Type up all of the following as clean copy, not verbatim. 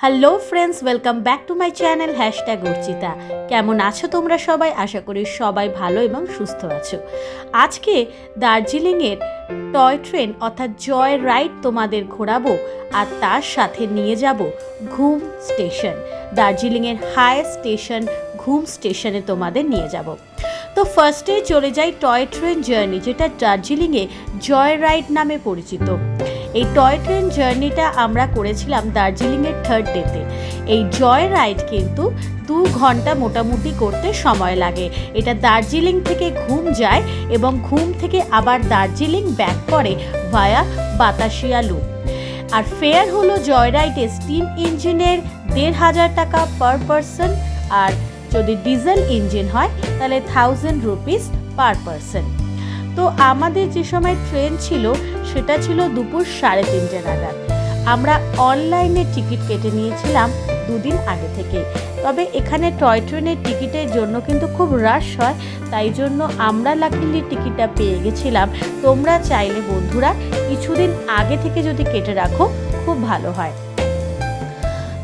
Hello friends, welcome back to my channel #উর্চিতা। কেমন আছো তোমরা সবাই? আশা করি সবাই ভালো এবং সুস্থ আছো। আজকে দার্জিলিংয়ের টয় ট্রেন অর্থাৎ জয় রাইড তোমাদের ঘোরাবো, আর তার সাথে নিয়ে যাব ঘুম স্টেশন। দার্জিলিংয়ের হাইয়েস্ট স্টেশন ঘুম স্টেশনে তোমাদের নিয়ে যাব। তো ফার্স্টে চলে যাই টয় ট্রেন জার্নি, যেটা দার্জিলিংয়ে জয় রাইড নামে পরিচিত। এই টয় ট্রেন জার্নিটা আমরা করেছিলাম দার্জিলিংয়ের 3rd ডেতে। এই জয় রাইড কিন্তু 2 ঘন্টা মোটামুটি করতে সময় লাগে। এটা দার্জিলিং থেকে ঘুম যায় এবং ঘুম থেকে আবার দার্জিলিং ব্যাক করে ভায়া বাতাসিয়া লুপ। আর ফেয়ার হলো জয় রাইডে স্টিম ইঞ্জিনের 1,500 টাকা পার পারসন, আর যদি ডিজেল ইঞ্জিন হয় তাহলে 1000 রুপিস পার পারসন। তো আমাদের যে সময় ট্রেন ছিল সেটা ছিল দুপুর 3:30 নাগাদ। আমরা অনলাইনে টিকিট কেটে নিয়েছিলাম 2 দিন আগে থেকে। তবে এখানে টয় ট্রেনের টিকিটের জন্য কিন্তু খুব রাশ হয়, তাই জন্য আমরা লাকিলি টিকিটটা পেয়ে গেছিলাম। তোমরা চাইলে বন্ধুরা কিছুদিন আগে থেকে যদি কেটে রাখো খুব ভালো হয়।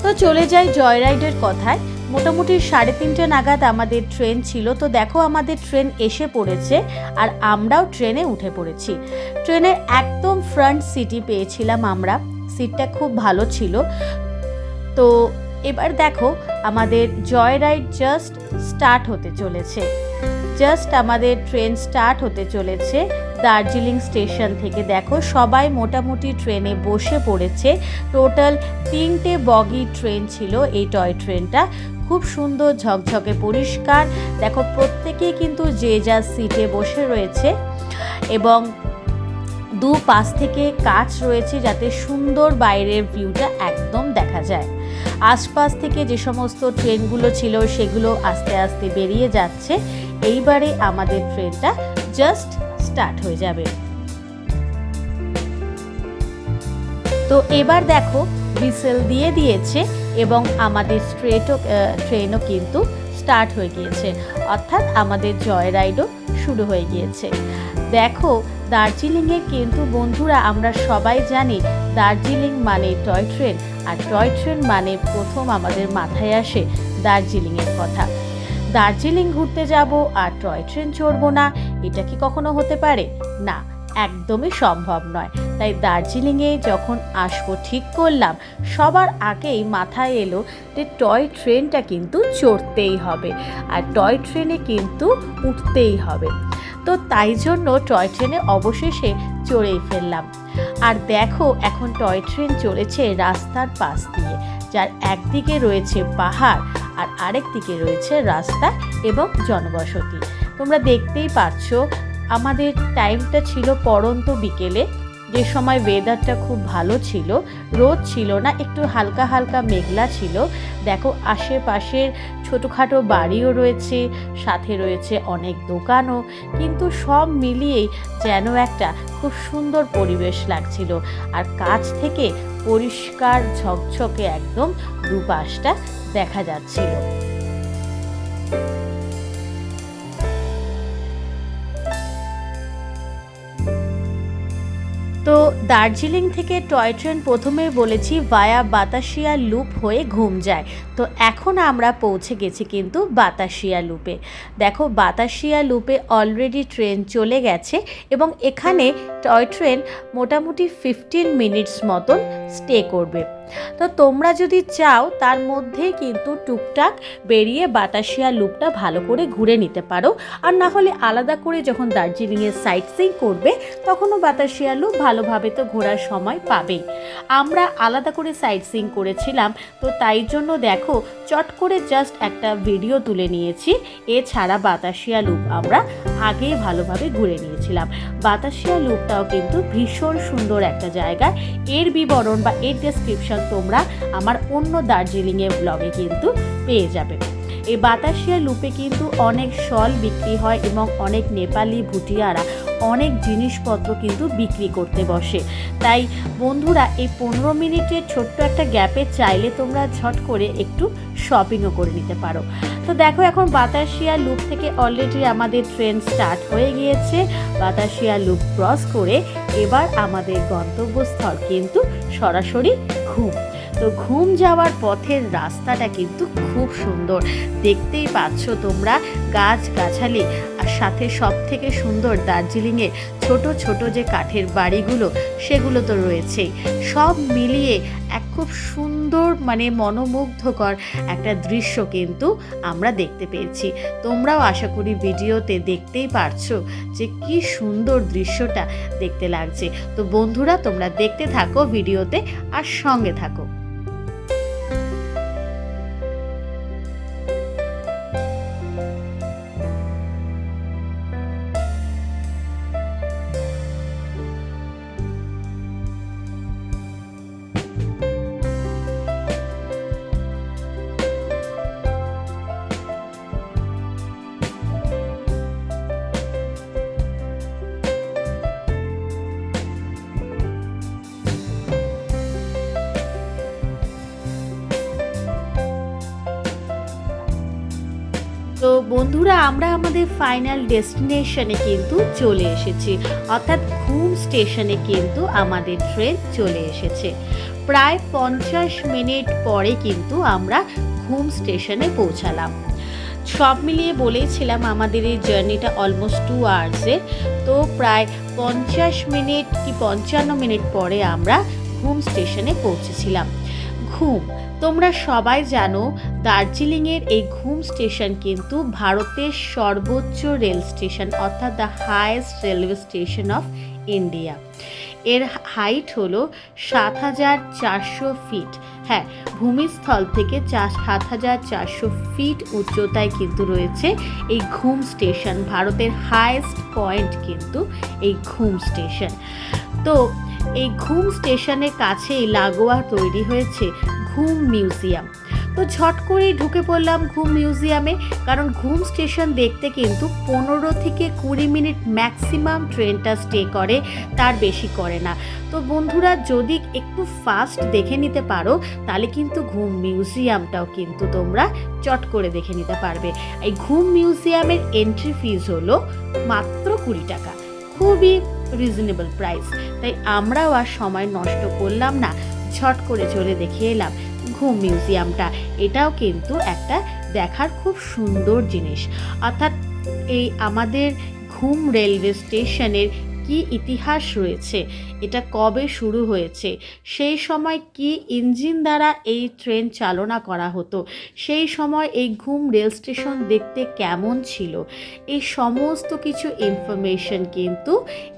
তো চলে যাই জয় রাইডের কথায়। মোটামুটি 3:30 নাগাদ আমাদের ট্রেন ছিল। তো দেখো আমাদের ট্রেন এসে পড়েছে আর আমরাও ট্রেনে উঠে পড়েছি। ট্রেনের একদম ফ্রন্ট সিটই পেয়েছিলাম আমরা, সিটটা খুব ভালো ছিল। তো এবার দেখো আমাদের জয় রাইড জাস্ট স্টার্ট হতে চলেছে। আমাদের ট্রেন স্টার্ট হতে চলেছে দার্জিলিং স্টেশন থেকে। দেখো সবাই মোটামুটি ট্রেনে বসে পড়েছে। টোটাল 3টে বগি ট্রেন ছিল এই টয় ট্রেনটা। খুব সুন্দর ঝকঝকে পরিষ্কার। দেখো প্রত্যেকেই কিন্তু যে যার সিটে বসে রয়েছে এবং দুপাশ থেকে কাচ রয়েছে যাতে সুন্দর বাইরের ভিউটা একদম দেখা যায়। আশপাশ থেকে যে সমস্ত ট্রেনগুলো ছিল সেগুলো আস্তে আস্তে বেরিয়ে যাচ্ছে। এইবারে আমাদের ট্রেনটা জাস্ট স্টার্ট হয়ে যাবে। তো এবার দেখো হুইসেল দিয়ে দিয়েছে এবং আমাদের ট্রেনও কিন্তু স্টার্ট হয়ে গিয়েছে, অর্থাৎ আমাদের জয় রাইডও শুরু হয়ে গিয়েছে। দেখো দার্জিলিংয়ে কিন্তু বন্ধুরা আমরা সবাই জানি দার্জিলিং মানে টয় ট্রেন, আর টয় ট্রেন মানে প্রথম আমাদের মাথায় আসে দার্জিলিংয়ের কথা। দার্জিলিং ঘুরতে যাব আর টয় ট্রেন চড়বো না, এটা কি কখনো হতে পারে? না, একদমই সম্ভব নয়। তাই দার্জিলিংয়ে যখন আসবো ঠিক করলাম, সবার আগেই মাথায় এলো যে টয় ট্রেনটা কিন্তু চড়তেই হবে আর টয় ট্রেনে কিন্তু উঠতেই হবে। তো তাই জন্য টয় ট্রেনে অবশেষে চড়েই ফেললাম। আর দেখো এখন টয় ট্রেন চলেছে রাস্তার পাশ দিয়ে, যার একদিকে রয়েছে পাহাড় আর আরেক দিকে রয়েছে রাস্তা এবং জনবসতি। তোমরা দেখতেই পাচ্ছ আমাদের টাইমটা ছিল পড়ন্ত বিকেলে, যে সময় ওয়েদারটা খুব ভালো ছিল, রোদ ছিল না, একটু হালকা হালকা মেঘলা ছিল। দেখো আশেপাশের ছোটোখাটো বাড়িও রয়েছে, সাথে রয়েছে অনেক দোকানও, কিন্তু সব মিলিয়েই যেন একটা খুব সুন্দর পরিবেশ লাগছিল। আর কাছ থেকে পরিষ্কার ঝকঝকে একদম দুপাশটা দেখা যাচ্ছিল। তো দার্জিলিং থেকে টয় ট্রেন প্রথমে বলেছি ভায়া বাতাসিয়া লুপ হয়ে ঘুম যায়। তো এখন আমরা পৌঁছে গেছি কিন্তু বাতাসিয়া লুপে। দেখো বাতাসিয়া লুপে অলরেডি ট্রেন চলে গেছে এবং এখানে টয় ট্রেন মোটামুটি 15 মিনিটস মতন স্টে করবে। তো তোমরা যদি চাও তার মধ্যে কিন্তু টুকটাক বেরিয়ে বাতাসিয়া লুপটা ভালো করে ঘুরে নিতে পারো, আর না হলে আলাদা করে যখন দার্জিলিংয়ের সাইট সিইং করবে তখনও বাতাসিয়া লুপ ভালোভাবে তো ঘোরার সময় পাবেই। আমরা আলাদা করে সাইট সিইং করেছিলাম, তো তাই জন্য দেখো চট করে জাস্ট একটা ভিডিও তুলে নিয়েছি। এছাড়া বাতাসিয়া লুপ আমরা আগেই ভালোভাবে ঘুরে নিয়েছিলাম। বাতাসিয়া লুপটাও কিন্তু ভীষণ সুন্দর একটা জায়গা। এর বিবরণ বা এর ডেসক্রিপশন তোমরা আমার অন্য দার্জিলিংয়ের ব্লগে কিন্তু পেয়ে যাবে। এই বাতাসিয়া লুপে কিন্তু অনেক শল বিক্রি হয় এবং অনেক নেপালি ভুটিয়ারা অনেক জিনিসপত্র কিন্তু বিক্রি করতে বসে। তাই বন্ধুরা এই 15 মিনিটের ছোট্ট একটা গ্যাপে চাইলে তোমরা ঝট করে একটু শপিংও করে নিতে পারো। তো দেখো এখন বাতাসিয়া লুপ থেকে অলরেডি আমাদের ট্রেন স্টার্ট হয়ে গিয়েছে। বাতাসিয়া লুপ ক্রস করে এবার আমাদের গন্তব্যস্থল কিন্তু সরাসরি ঘুম। তো ঘুম যাওয়ার পথের রাস্তাটা কিন্তু খুব সুন্দর, দেখতেই পাচ্ছ তোমরা, গাছগাছালি, আর সাথে সব থেকে সুন্দর দার্জিলিংয়ে ছোট ছোট যে কাঠের বাড়িগুলো সেগুলো তো রয়েছেই। সব মিলিয়ে এক খুব সুন্দর মানে মনোমুগ্ধকর একটা দৃশ্য কিন্তু আমরা দেখতে পেয়েছি। তোমরাও আশা করি ভিডিওতে দেখতেই পারছো যে কি সুন্দর দৃশ্যটা দেখতে লাগছে। তো বন্ধুরা, তোমরা দেখতে থাকো ভিডিওতে আর সঙ্গে থাকো। তো বন্ধুরা, আমরা আমাদের ফাইনাল ডেস্টিনেশনে কিন্তু চলে এসেছি, অর্থাৎ ঘুম স্টেশনে কিন্তু আমাদের ট্রেন চলে এসেছে। প্রায় 50 মিনিট পরে কিন্তু আমরা ঘুম স্টেশনে পৌঁছালাম। সব মিলিয়ে বলেছিলাম আমাদের এই জার্নিটা অলমোস্ট 2 আওয়ার্সের। তো প্রায় 50 মিনিট কি 55 মিনিট পরে আমরা ঘুম স্টেশনে পৌঁছেছিলাম। ঘুম, তোমরা সবাই জানো দার্জিলিংয়ের এই ঘুম স্টেশন কিন্তু ভারতের সর্বোচ্চ রেল স্টেশন, অর্থাৎ the highest railway station of India. এর হাইট হলো 7,400 ফিট। হ্যাঁ, ভূমিস্থল থেকে 7,400 ফিট উচ্চতায় কিন্তু রয়েছে এই ঘুম স্টেশন। ভারতের হাইয়েস্ট পয়েন্ট কিন্তু এই ঘুম স্টেশন। তো এই ঘুম স্টেশনের কাছেই লাগোয়া তৈরি হয়েছে ঘুম মিউজিয়াম। তো ঝট করেই ঢুকে পড়লাম ঘুম মিউজিয়ামে, কারণ ঘুম স্টেশন দেখতে কিন্তু 15 থেকে 20 মিনিট ম্যাক্সিমাম ট্রেনটা স্টে করে, তার বেশি করে না। তো বন্ধুরা, যদি একটু ফাস্ট দেখে নিতে পারো তাহলে কিন্তু ঘুম মিউজিয়ামটাও কিন্তু তোমরা চট করে দেখে নিতে পারবে। এই ঘুম মিউজিয়ামের এন্ট্রি ফিজ হলো মাত্র 20 টাকা, খুবই রিজনেবল প্রাইস। তাই আমরাও আর সময় নষ্ট করলাম না, ঝট করে চলে দেখে এলাম ঘুম মিউজিয়ামটা। এটাও কিন্তু একটা দেখার খুব সুন্দর জিনিস। অর্থাৎ এই আমাদের ঘুম রেলওয়ে স্টেশনের কি ইতিহাস রয়েছে, এটা কবে শুরু হয়েছে, সেই সময় কি ইঞ্জিন দ্বারা এই ট্রেন চালনা করা হতো, সেই সময় এই ঘুম রেল স্টেশন দেখতে কেমন ছিল, এই সমস্ত কিছু ইনফরমেশন কিন্তু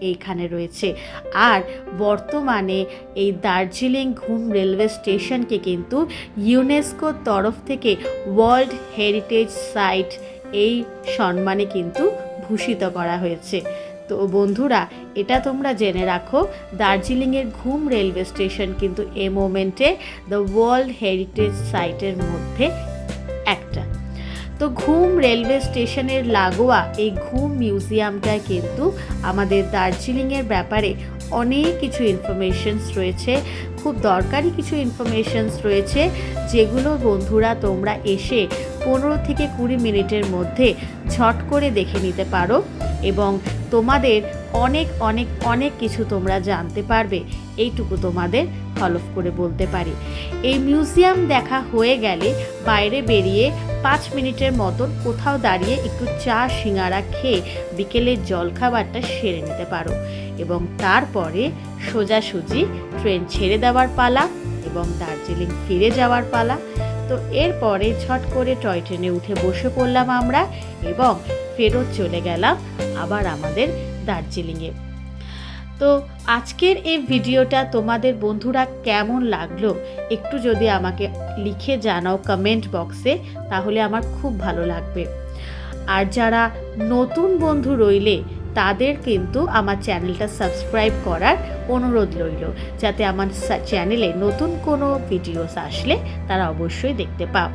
এইখানে রয়েছে। আর বর্তমানে এই দার্জিলিং ঘুম রেলওয়ে স্টেশনকে কিন্তু ইউনেস্কোর তরফ থেকে ওয়ার্ল্ড হেরিটেজ সাইট এই সম্মানে কিন্তু ভূষিত করা হয়েছে। তো বন্ধুরা, এটা তোমরা জেনে রাখো, দার্জিলিংয়ের ঘুম রেলওয়ে স্টেশন কিন্তু এ মোমেন্টে দ্য ওয়ার্ল্ড হেরিটেজ সাইটের মধ্যে একটা। তো ঘুম রেলওয়ে স্টেশনের লাগোয়া এই ঘুম মিউজিয়ামটায় কিন্তু আমাদের দার্জিলিংয়ের ব্যাপারে অনেক কিছু ইনফরমেশনস রয়েছে, খুব দরকারি কিছু ইনফরমেশনস রয়েছে, যেগুলো বন্ধুরা তোমরা এসে 15 থেকে 20 মিনিটের মধ্যে ঝট করে দেখে নিতে পারো এবং তোমাদের অনেক অনেক অনেক কিছু তোমরা জানতে পারবে। এইটুকু তোমাদের হলফ করে বলতে পারি। এই মিউজিয়াম দেখা হয়ে গেলে বাইরে বেরিয়ে 5 মিনিটের মতন কোথাও দাঁড়িয়ে একটু চা সিঙ্গারা খেয়ে বিকেলের জলখাবারটা সেরে নিতে পারো এবং তারপরে সোজাসুজি ট্রেন ছেড়ে দেওয়ার পালা এবং দার্জিলিং ফিরে যাওয়ার পালা। তো এরপরে ঝট করে টয় ট্রেনে উঠে বসে পড়লাম আমরা এবং ফেরত চলে গেলাম আবার আমাদের দার্জিলিংয়ে। তো আজকের এই ভিডিওটা তোমাদের বন্ধুরা কেমন লাগলো একটু যদি আমাকে লিখে জানাও কমেন্ট বক্সে, তাহলে আমার খুব ভালো লাগবে। আর যারা নতুন বন্ধু রইলে তাদের কিন্তু আমার চ্যানেলটা সাবস্ক্রাইব করার অনুরোধ রইল, যাতে আমার চ্যানেলে নতুন কোনো ভিডিওস আসলে তারা অবশ্যই দেখতে পাও।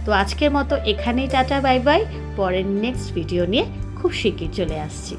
তো আজকের মতো এখানেই টাটা বাই বাই, পরের নেক্সট ভিডিও নিয়ে খুব শীঘ্রই চলে আসছি।